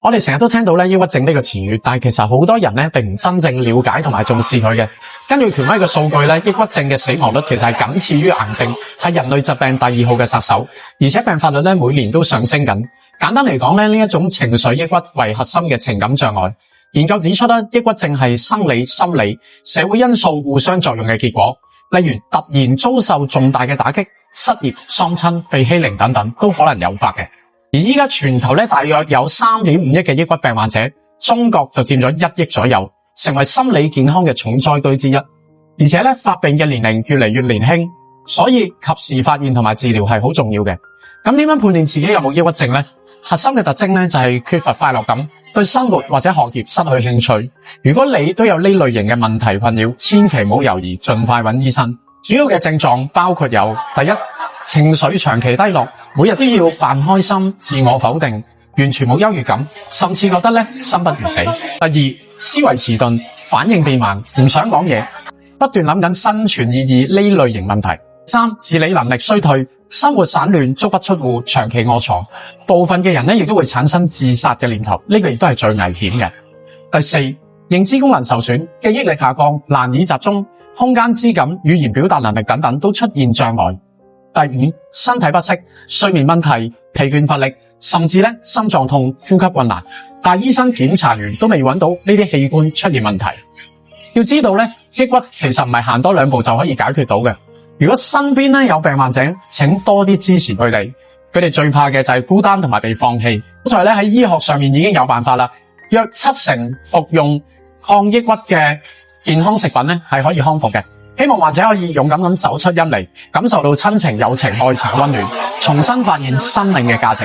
我哋成日都聽到抑鬱症呢個詞語，但係其實好多人並唔真正了解同埋重視佢嘅。根據權威嘅數據抑鬱症嘅死亡率其實係僅次於癌症，係人類疾病第2號嘅殺手，而且病發率每年都上升緊。簡單嚟講呢一種情緒抑鬱為核心嘅情感障礙。研究指出抑鬱症係生理、心理、社會因素互相作用嘅結果，例如突然遭受重大嘅打擊、失業、喪親、被欺凌等等都可能誘發嘅。而依家全球大約有 3.5 億嘅抑鬱病患者，中國就佔咗1億左右，成為心理健康嘅重災區之一。而且發病嘅年齡越嚟越年輕，所以及時發現同埋治療係好重要嘅。咁點樣判斷自己有冇抑鬱症呢？核心嘅特徵就係缺乏快樂感，對生活或者學業失去興趣。如果你都有呢類型嘅問題困擾，千祈唔好猶豫，盡快揾醫生。主要嘅症狀包括有：第一，情緒長期低落，每日都要扮開心，自我否定，完全冇優越感，甚至覺得生不如死。第二，思維遲鈍，反應變慢，唔想講嘢，不斷諗緊生存意義呢類型問題。三，自理能力衰退，生活散亂，足不出戶，長期臥床。部分嘅人亦都會產生自殺嘅念頭，呢個亦都係最危險嘅。第四，認知功能受損，記憶力下降，難以集中，空間知感、語言表達能力等等都出現障礙。第五，身體不適，睡眠問題、疲倦乏力，甚至心臟痛、呼吸困難，但醫生檢查完都未揾到呢啲器官出現問題。要知道抑鬱其實唔係行多2步就可以解決到嘅。如果身邊有病患者，請多啲支持佢哋。佢哋最怕嘅就係孤單同埋被放棄。所以喺醫學上面已經有辦法啦，約70%服用抗抑鬱嘅健康食品係可以康復嘅。希望患者可以勇敢咁走出陰霾，感受到親情、友情、愛情嘅溫暖，重新發現生命嘅價值。